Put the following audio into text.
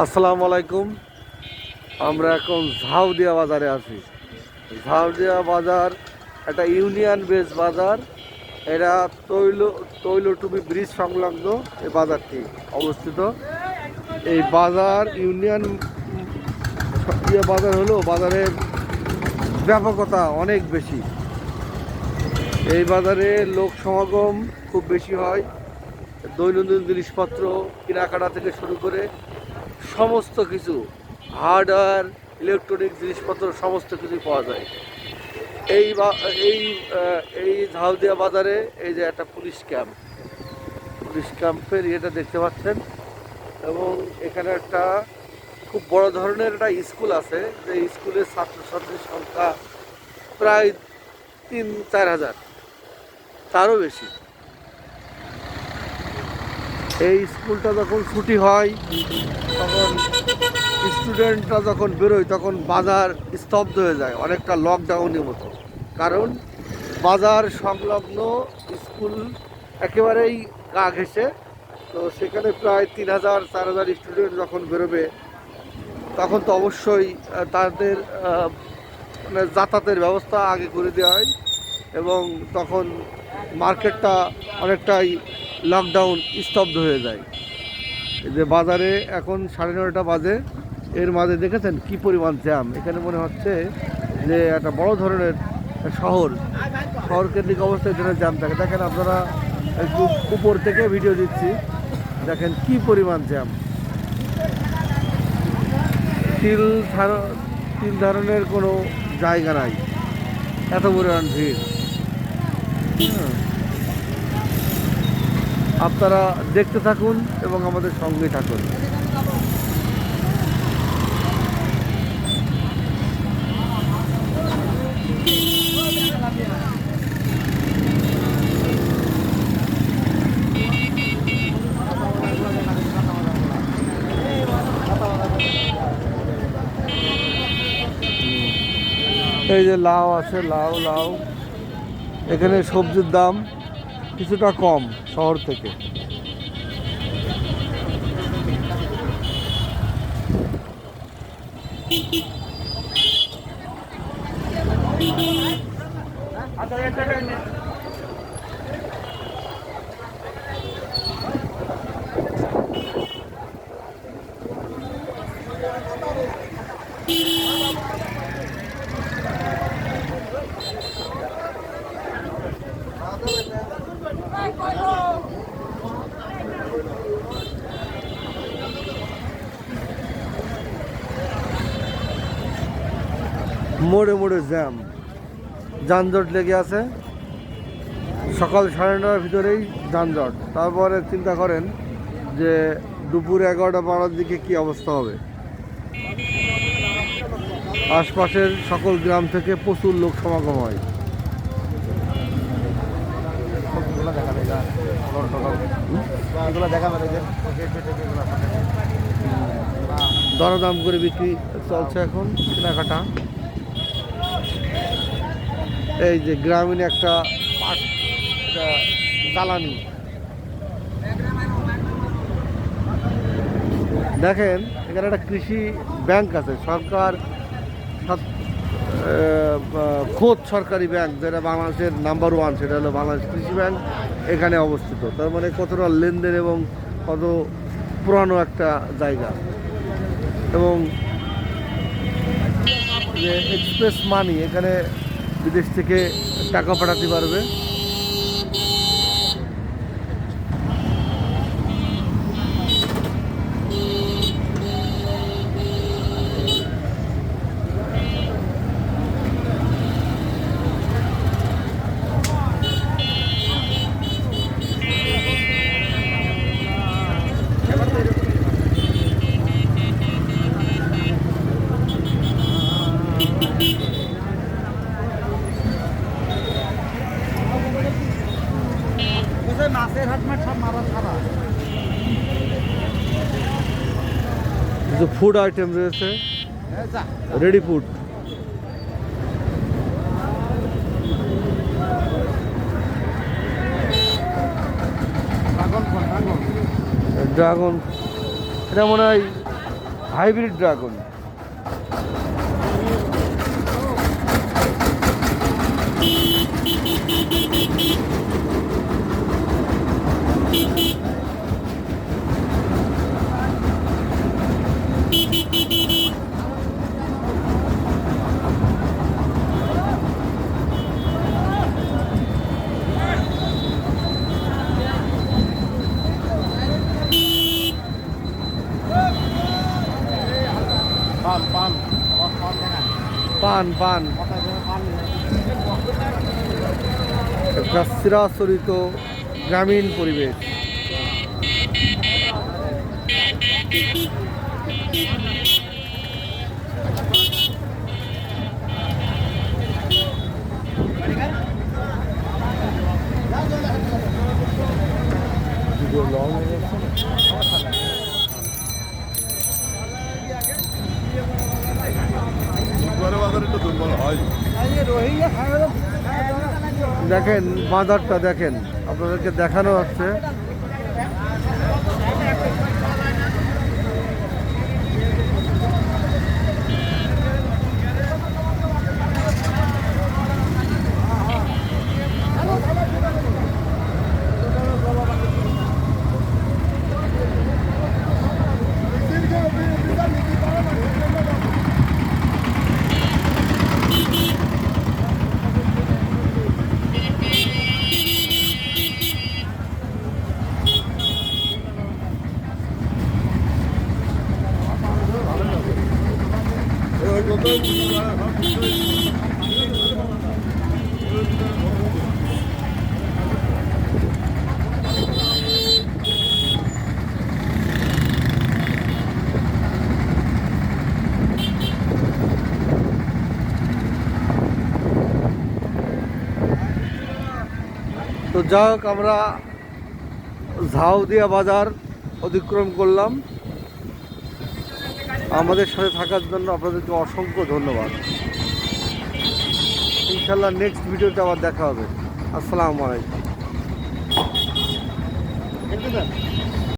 আসসালামু আলাইকুম। আমরা এখন ঝাউদিয়া বাজারে আছি। ঝাউদিয়া বাজার একটা ইউনিয়ন বেস বাজার। এরা তৈলটুপি ব্রিজ সংলগ্ন এই বাজারটি অবস্থিত। এই বাজার ইউনিয়ন বাজার হলো বাজারের ব্যাপকতা অনেক বেশি। এই বাজারে লোক সমাগম খুব বেশি হয়। দৈনন্দিন জিনিসপত্র কেনাকাটা থেকে শুরু করে সমস্ত কিছু হার্ডওয়্যার, ইলেকট্রনিক জিনিসপত্র সমস্ত কিছু পাওয়া যায়। এই এই ঝাউদিয়া বাজারে এই যে একটা পুলিশ ক্যাম্পের ইয়েটা দেখতে পাচ্ছেন, এবং এখানে একটা খুব বড় ধরনের একটা স্কুল আছে, যে স্কুলের ছাত্রছাত্রীর সংখ্যা প্রায় 3-4 হাজার, তারও বেশি। এই স্কুলটা যখন ছুটি হয়, তখন স্টুডেন্টরা যখন বেরোয়, তখন বাজার স্তব্ধ হয়ে যায়, অনেকটা লকডাউনের মতো। কারণ বাজার সংলগ্ন স্কুল একেবারেই গা ঘেঁষে, তো সেখানে প্রায় 3,000-4,000 স্টুডেন্ট যখন বেরোবে, তখন তো অবশ্যই তাদের মানে যাতায়াতের ব্যবস্থা আগে করে দেওয়া হয়, এবং তখন মার্কেটটা অনেকটাই লকডাউন স্তব্ধ হয়ে যায়। এই যে বাজারে এখন 9:30 বাজে, এর মাঝে দেখেছেন কি পরিমাণ জ্যাম। এখানে মনে হচ্ছে যে একটা বড় ধরনের শহর কেন্দ্রিক অবস্থায় জন্য জ্যাম থাকে। দেখেন আপনারা, একটু উপর থেকে ভিডিও দিচ্ছি, দেখেন কি পরিমাণ জ্যাম। তিল ধারণের কোনো জায়গা নাই, এত পরিমাণ ভিড়। আপনারা দেখতে থাকুন এবং আমাদের সঙ্গে থাকুন। এই যে লাউ আছে, লাউ এখানে সবজির দাম কিছুটা কম শহর থেকে। মোড়ে মোড়ে জ্যাম, যানজট লেগে আছে। সকাল 9:30টার ভিতরেই যানজট। তারপরে চিন্তা করেন যে দুপুর 11টা-12টার দিকে কি অবস্থা হবে। আশপাশের সকল গ্রাম থেকে প্রচুর লোক সমাগম হয়। দরদাম করে বিক্রি চলছে এখন, কেনাকাটা। এই যে গ্রামীণ একটা জ্বালানি দেখেন, এখানে একটা কৃষি ব্যাংক আছে, সরকার খোদ সরকারি ব্যাংক, যেটা বাংলাদেশের নাম্বার 1, সেটা হলো বাংলাদেশ কৃষি ব্যাংক, এখানে অবস্থিত। তার মানে কতটা লেনদেন এবং কত পুরানো একটা জায়গা। এবং যে এক্সপ্রেস মানি, এখানে বিদেশ থেকে টাকা পাঠাতে পারবে। মাছের হাট মাঠ সব মারা ছাড়া। কিছু ফুড আইটেম রয়েছে, রেডি ফুড। পাগল ড্রাগন, এটা মনে হয় হাইব্রিড ড্রাগন। পান পান পান দেখা পান পান কথা পান একটা চিরাচরিত গ্রামীণ পরিবেশ। দেখেন বাজারটা দেখেন, আপনাদেরকে দেখানো হচ্ছে। তো যাই হোক, আমরা ঝাউদিয়া বাজার অতিক্রম করলাম। আমাদের সাথে থাকার জন্য আপনাদেরকে অসংখ্য ধন্যবাদ। ইনশাল্লাহ নেক্সট ভিডিওতে আবার দেখা হবে। আসসালামু আলাইকুম।